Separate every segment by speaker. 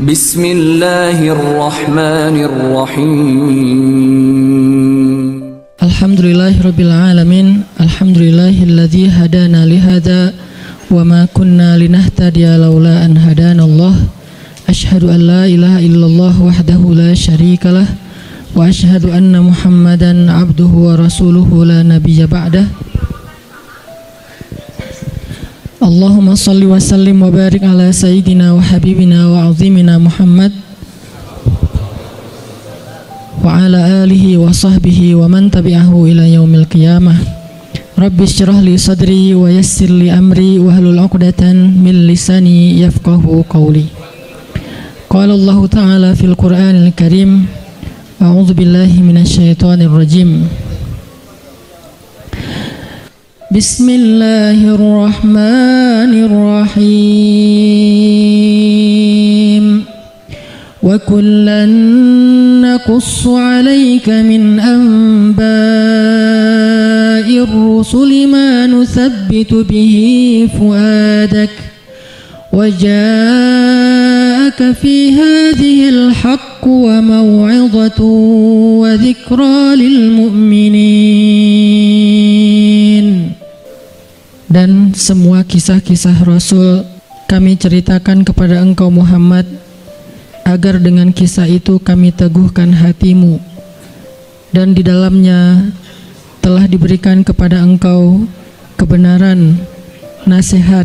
Speaker 1: Bismillahirrahmanirrahim.
Speaker 2: Alhamdulillahirabbil alamin. Alhamdulillahilladzi hadana li hadza wa ma kunna linahtadiya laula an hadanallah. Asyhadu an la ilaha illallah wahdahu la syarikalah wa asyhadu anna Muhammadan abduhu wa rasuluhu la nabiyya ba'dah. Allahumma salli wa sallim wa barik ala sayyidina wa habibina wa azimina Muhammad wa ala alihi wa sahbihi wa man tabi'ahu ila yaumil qiyamah. Rabbi syrah li sadri wa yassir li amri wa hlul 'uqdatan min lisani yafqahu qawli. Qala Allah ta'ala fil Qur'anil Karim, a'udzu billahi minasy syaithanir rajim. Bismillahirrahmanirrahim. Wa kullan naqussu 'alaika min anba'ir rusuli ma nuthabbitu bihi fuadak wa ja'aka fi hadhil haqqu wa maw'izatun wa dzikra lil mu'minin. Dan semua kisah-kisah Rasul kami ceritakan kepada engkau Muhammad, agar dengan kisah itu kami teguhkan hatimu, dan di dalamnya telah diberikan kepada engkau kebenaran, nasihat,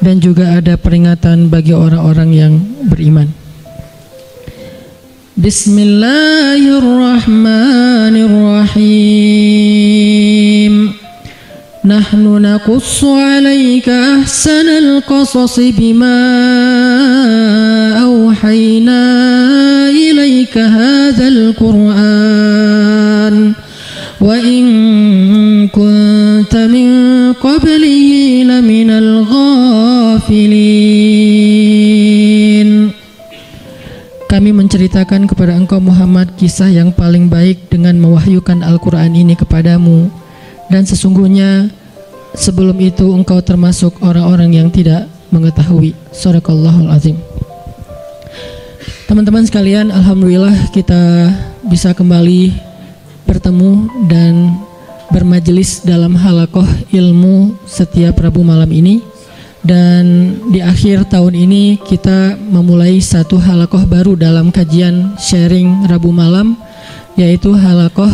Speaker 2: dan juga ada peringatan bagi orang-orang yang beriman. Bismillahirrahmanirrahim. Nahnu naqussu 'alaika ahsanal qasasi bima awhayna ilaika hadzal Qur'an wa in kunta min qablihi laminal ghafilin. Kami menceritakan kepada engkau Muhammad kisah yang paling baik dengan mewahyukan Al-Quran ini kepadamu, dan sesungguhnya sebelum itu engkau termasuk orang-orang yang tidak mengetahui. Shadaqallahul azim. Teman-teman sekalian, alhamdulillah kita bisa kembali bertemu dan bermajelis dalam halaqah ilmu setiap Rabu malam ini. Dan di akhir tahun ini kita memulai satu halaqah baru dalam kajian sharing Rabu malam, yaitu halaqah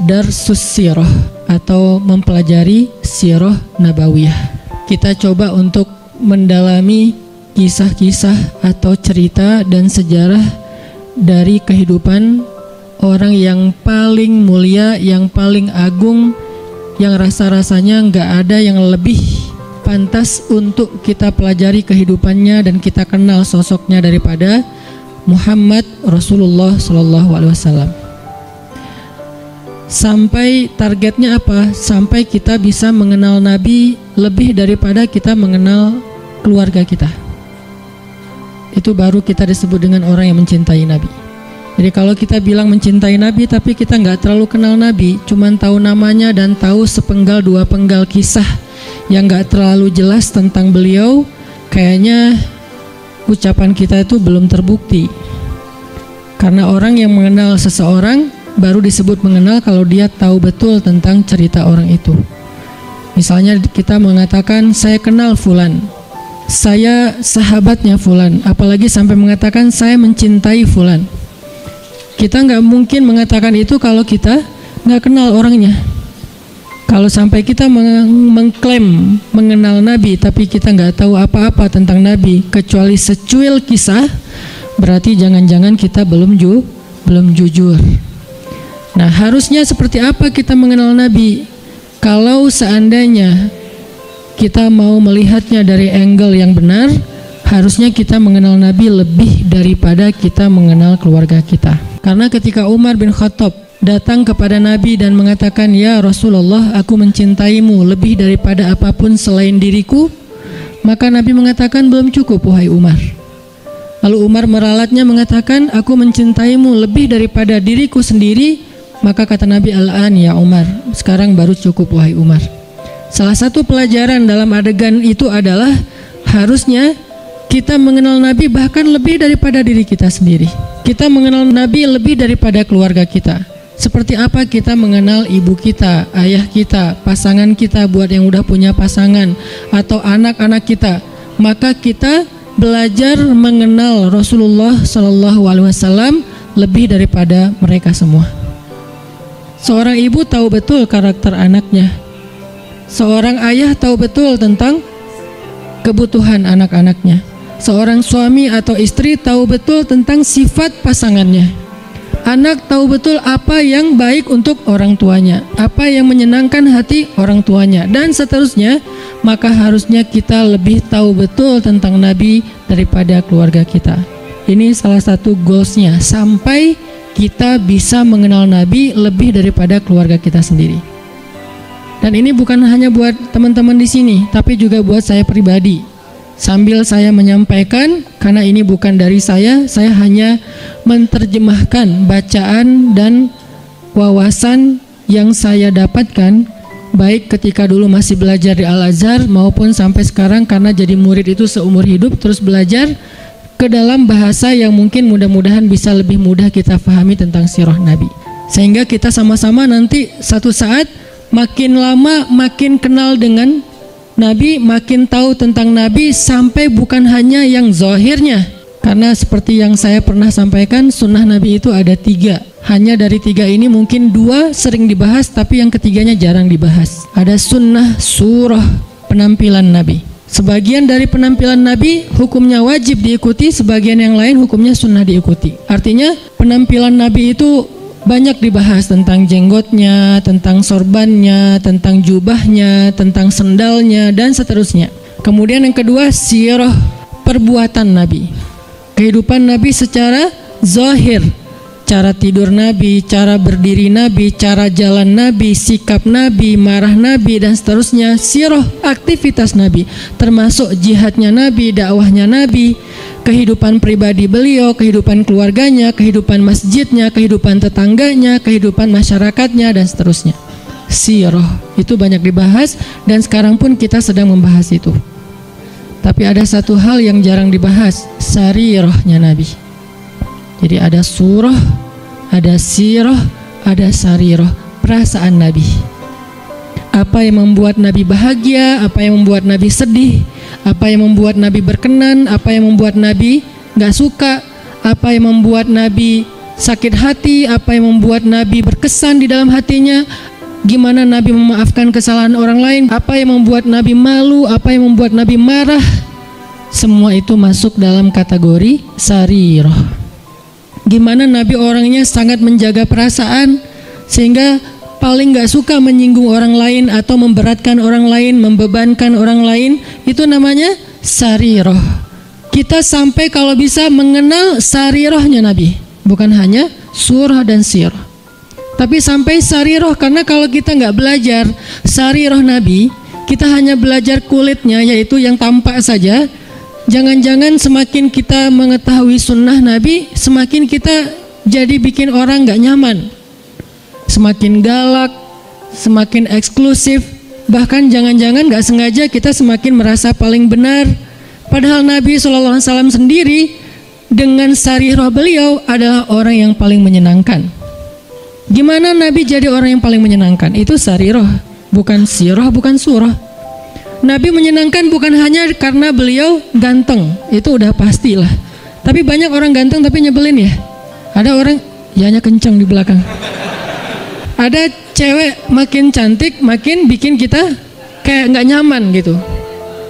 Speaker 2: Darsus Sirah atau mempelajari Sirah Nabawiyah. Kita coba untuk mendalami kisah-kisah atau cerita dan sejarah dari kehidupan orang yang paling mulia, yang paling agung, yang rasa-rasanya nggak ada yang lebih pantas untuk kita pelajari kehidupannya dan kita kenal sosoknya daripada Muhammad Rasulullah SAW. Sampai targetnya apa? Sampai kita bisa mengenal Nabi lebih daripada kita mengenal keluarga kita. Itu baru kita disebut dengan orang yang mencintai Nabi. Jadi kalau kita bilang mencintai Nabi tapi kita nggak terlalu kenal Nabi, cuman tahu namanya dan tahu sepenggal dua penggal kisah yang nggak terlalu jelas tentang beliau, kayaknya ucapan kita itu belum terbukti. Karena orang yang mengenal seseorang baru disebut mengenal kalau dia tahu betul tentang cerita orang itu. Misalnya kita mengatakan saya kenal fulan, saya sahabatnya fulan, apalagi sampai mengatakan saya mencintai fulan. Kita nggak mungkin mengatakan itu kalau kita nggak kenal orangnya. Kalau sampai kita mengklaim mengenal Nabi tapi kita nggak tahu apa-apa tentang Nabi kecuali secuil kisah, berarti jangan-jangan kita belum jujur. Nah, harusnya seperti apa kita mengenal Nabi? Kalau seandainya kita mau melihatnya dari angle yang benar, harusnya kita mengenal Nabi lebih daripada kita mengenal keluarga kita. Karena ketika Umar bin Khattab datang kepada Nabi dan mengatakan, "Ya Rasulullah, aku mencintaimu lebih daripada apapun selain diriku," maka Nabi mengatakan, "Belum cukup wahai Umar." Lalu Umar meralatnya mengatakan, "Aku mencintaimu lebih daripada diriku sendiri," maka kata Nabi, "Al-an ya Umar, sekarang baru cukup wahai Umar." Salah satu pelajaran dalam adegan itu adalah harusnya Kita mengenal Nabi bahkan lebih daripada diri kita sendiri. Kita mengenal Nabi lebih daripada keluarga kita. Seperti apa kita mengenal ibu kita, ayah kita, pasangan kita buat yang udah punya pasangan, atau anak-anak kita. Maka kita belajar mengenal Rasulullah SAW lebih daripada mereka semua. Seorang ibu tahu betul karakter anaknya. Seorang ayah tahu betul tentang kebutuhan anak-anaknya. Seorang suami atau istri tahu betul tentang sifat pasangannya. Anak tahu betul apa yang baik untuk orang tuanya, apa yang menyenangkan hati orang tuanya, dan seterusnya. Maka harusnya kita lebih tahu betul tentang Nabi daripada keluarga kita. Ini salah satu goalsnya, sampai kita bisa mengenal Nabi lebih daripada keluarga kita sendiri. Dan ini bukan hanya buat teman-teman di sini, tapi juga buat saya pribadi. Sambil saya menyampaikan, karena ini bukan dari saya hanya menerjemahkan bacaan dan wawasan yang saya dapatkan, baik ketika dulu masih belajar di Al-Azhar maupun sampai sekarang karena jadi murid itu seumur hidup terus belajar ke dalam bahasa yang mungkin mudah-mudahan bisa lebih mudah kita pahami tentang sirah Nabi. Sehingga kita sama-sama nanti satu saat makin lama makin kenal dengan Nabi, makin tahu tentang Nabi, sampai bukan hanya yang zahirnya. Karena seperti yang saya pernah sampaikan, sunnah Nabi itu ada 3. Hanya dari 3 ini mungkin 2 sering dibahas, tapi yang ketiganya jarang dibahas. Ada sunnah surah penampilan Nabi. Sebagian dari penampilan Nabi hukumnya wajib diikuti, sebagian yang lain hukumnya sunnah diikuti. Artinya penampilan Nabi itu banyak dibahas, tentang jenggotnya, tentang sorbannya, tentang jubahnya, tentang sendalnya, dan seterusnya. Kemudian yang kedua, sirah perbuatan Nabi. Kehidupan Nabi secara zahir, cara tidur Nabi, cara berdiri Nabi, cara jalan Nabi, sikap Nabi, marah Nabi, dan seterusnya. Sirah aktivitas Nabi, termasuk jihadnya Nabi, dakwahnya Nabi, kehidupan pribadi beliau, kehidupan keluarganya, kehidupan masjidnya, kehidupan tetangganya, kehidupan masyarakatnya, dan seterusnya. Sirah itu banyak dibahas, dan sekarang pun kita sedang membahas itu. Tapi ada satu hal yang jarang dibahas, sarirahnya Nabi. Jadi ada surah, ada sirah, ada sarirah, perasaan Nabi. Apa yang membuat Nabi bahagia, apa yang membuat Nabi sedih, apa yang membuat Nabi berkenan, apa yang membuat Nabi gak suka, apa yang membuat Nabi sakit hati, apa yang membuat Nabi berkesan di dalam hatinya, gimana Nabi memaafkan kesalahan orang lain, apa yang membuat Nabi malu, apa yang membuat Nabi marah. Semua itu masuk dalam kategori sarirah. Gimana Nabi orangnya sangat menjaga perasaan, sehingga paling gak suka menyinggung orang lain atau memberatkan orang lain, membebankan orang lain. Itu namanya sarirah. Kita sampai kalau bisa mengenal sarirahnya Nabi, bukan hanya surah dan sirah, tapi sampai sarirah. Karena kalau kita gak belajar sarirah Nabi, kita hanya belajar kulitnya, yaitu yang tampak saja. Jangan-jangan semakin kita mengetahui sunnah Nabi, semakin kita jadi bikin orang gak nyaman, semakin galak, semakin eksklusif, bahkan jangan-jangan gak sengaja kita semakin merasa paling benar. Padahal Nabi SAW sendiri dengan sarirah beliau adalah orang yang paling menyenangkan. Gimana Nabi jadi orang yang paling menyenangkan? Itu sarirah, bukan sirah, bukan surah. Nabi menyenangkan bukan hanya karena beliau ganteng, itu udah pastilah. Tapi banyak orang ganteng tapi nyebelin ya. Ada orang yanya kencang di belakang. Ada cewek makin cantik makin bikin kita kayak nggak nyaman gitu.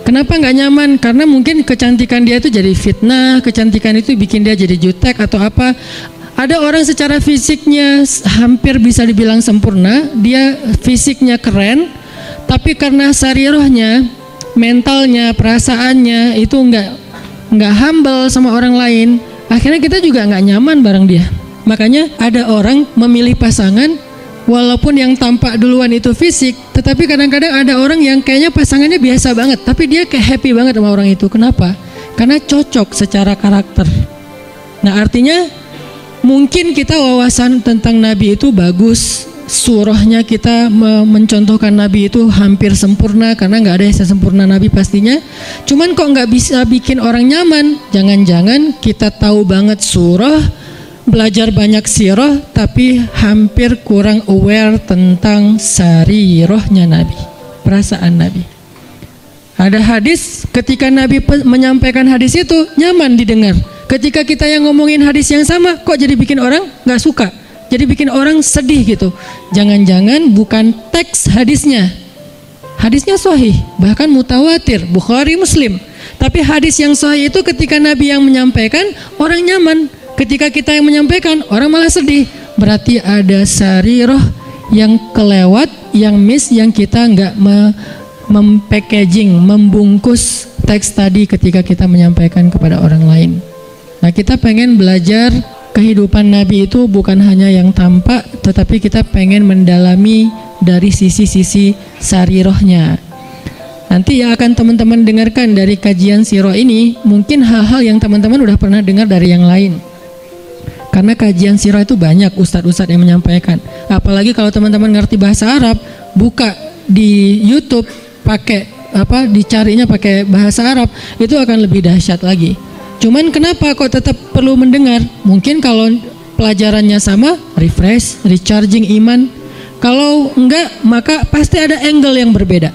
Speaker 2: Kenapa nggak nyaman? Karena mungkin kecantikan dia itu jadi fitnah, kecantikan itu bikin dia jadi jutek atau apa. Ada orang secara fisiknya hampir bisa dibilang sempurna, dia fisiknya keren, tapi karena sarirahnya, mentalnya, perasaannya itu nggak humble sama orang lain, akhirnya kita juga nggak nyaman bareng dia. Makanya ada orang memilih pasangan walaupun yang tampak duluan itu fisik, tetapi kadang-kadang ada orang yang kayaknya pasangannya biasa banget, tapi dia kayak happy banget sama orang itu. Kenapa? Karena cocok secara karakter. Nah artinya mungkin kita wawasan tentang Nabi itu bagus, surahnya kita mencontohkan Nabi itu hampir sempurna, karena nggak ada yang sempurna Nabi pastinya. Cuman kok nggak bisa bikin orang nyaman? Jangan-jangan kita tahu banget surah, belajar banyak sirah, tapi hampir kurang aware tentang sarirahnya Nabi, perasaan Nabi. Ada hadis, ketika Nabi menyampaikan hadis itu nyaman didengar. Ketika kita yang ngomongin hadis yang sama, kok jadi bikin orang nggak suka, jadi bikin orang sedih gitu. Jangan-jangan bukan teks hadisnya. Hadisnya sahih, bahkan mutawatir, Bukhari, Muslim. Tapi hadis yang sahih itu ketika Nabi yang menyampaikan, orang nyaman. Ketika kita yang menyampaikan, orang malah sedih. Berarti ada sarirah yang kelewat, yang miss, yang kita nggak packaging, membungkus teks tadi ketika kita menyampaikan kepada orang lain. Nah, kita pengen belajar kehidupan Nabi itu bukan hanya yang tampak, tetapi kita pengen mendalami dari sisi-sisi sarirahnya. Nanti yang akan teman-teman dengarkan dari kajian sirah ini, mungkin hal-hal yang teman-teman udah pernah dengar dari yang lain. Karena kajian sirah itu banyak ustadz-ustadz yang menyampaikan. Apalagi kalau teman-teman ngerti bahasa Arab, buka di YouTube, dicarinya pakai bahasa Arab, itu akan lebih dahsyat lagi. Cuman kenapa kok tetap perlu mendengar? Mungkin kalau pelajarannya sama, refresh, recharging iman. Kalau enggak, maka pasti ada angle yang berbeda.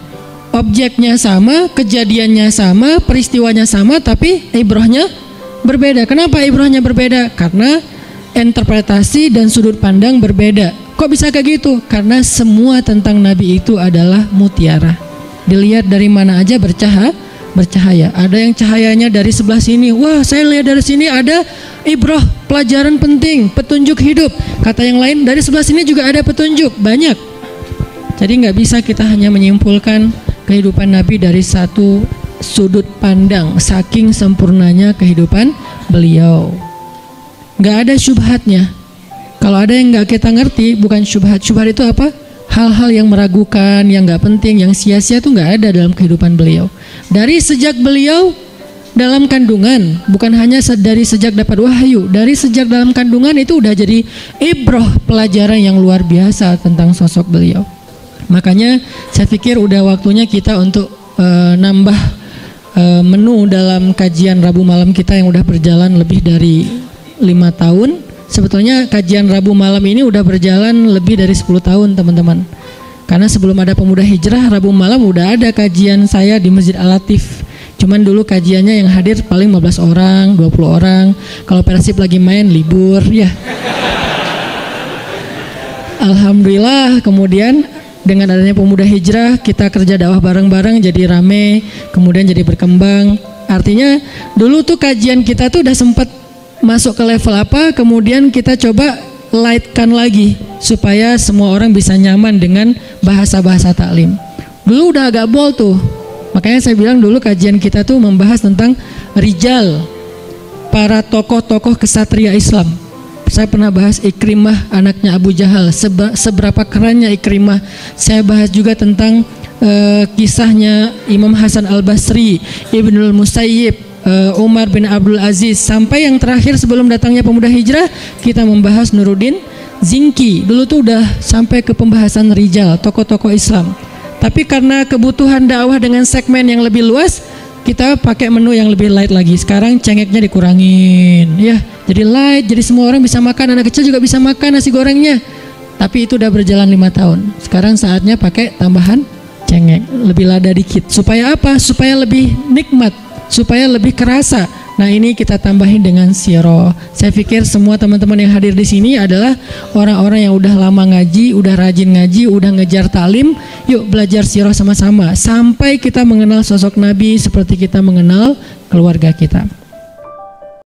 Speaker 2: Objeknya sama, kejadiannya sama, peristiwanya sama, tapi ibrahnya berbeda. Kenapa ibrahnya berbeda? Karena interpretasi dan sudut pandang berbeda. Kok bisa kayak gitu? Karena semua tentang Nabi itu adalah mutiara. Dilihat dari mana aja bercahaya. Ada yang cahayanya dari sebelah sini. Wah, saya lihat dari sini ada ibrah, pelajaran penting, petunjuk hidup. Kata yang lain, dari sebelah sini juga ada petunjuk, banyak. Jadi nggak bisa kita hanya menyimpulkan kehidupan Nabi dari satu sudut pandang, saking sempurnanya kehidupan beliau. Nggak ada syubhatnya. Kalau ada yang nggak kita ngerti, bukan syubhat. Syubhat itu apa? Hal-hal yang meragukan, yang nggak penting, yang sia-sia itu nggak ada dalam kehidupan beliau. Dari sejak beliau dalam kandungan, bukan hanya dari sejak dapat wahyu, dari sejak dalam kandungan itu udah jadi ibrah, pelajaran yang luar biasa tentang sosok beliau. Makanya saya pikir udah waktunya kita untuk nambah menu dalam kajian Rabu malam kita yang udah berjalan lebih dari 5 tahun. Sebetulnya kajian Rabu malam ini udah berjalan lebih dari 10 tahun teman-teman. Karena sebelum ada Pemuda Hijrah, Rabu malam udah ada kajian saya di Masjid Al-Latif. Cuman dulu kajiannya yang hadir paling 15 orang, 20 orang. Kalau Persib lagi main libur ya. Alhamdulillah kemudian dengan adanya Pemuda Hijrah kita kerja dakwah bareng-bareng jadi rame, kemudian jadi berkembang. Artinya dulu tuh kajian kita tuh udah sempat masuk ke level apa, kemudian kita coba lightkan lagi supaya semua orang bisa nyaman dengan bahasa-bahasa taklim. Dulu udah agak bold tuh, makanya saya bilang dulu kajian kita tuh membahas tentang rijal, para tokoh-tokoh kesatria Islam. Saya pernah bahas Ikrimah anaknya Abu Jahal, seberapa kerennya Ikrimah. Saya bahas juga tentang kisahnya Imam Hasan Al-Basri, Ibnul Musayyib, Umar bin Abdul Aziz, sampai yang terakhir sebelum datangnya Pemuda Hijrah kita membahas Nuruddin Zinki. Dulu tuh udah sampai ke pembahasan rijal, tokoh-tokoh Islam. Tapi karena kebutuhan dakwah dengan segmen yang lebih luas, kita pakai menu yang lebih light lagi. Sekarang cengeknya dikurangin, ya. Jadi light, jadi semua orang bisa makan, anak kecil juga bisa makan nasi gorengnya. Tapi itu udah berjalan 5 tahun. Sekarang saatnya pakai tambahan cengek, lebih lada dikit. Supaya apa? Supaya lebih nikmat, supaya lebih kerasa. Nah, ini kita tambahin dengan sirah. Saya pikir semua teman-teman yang hadir di sini adalah orang-orang yang udah lama ngaji, udah rajin ngaji, udah ngejar taklim. Yuk belajar sirah sama-sama sampai kita mengenal sosok Nabi seperti kita mengenal keluarga kita.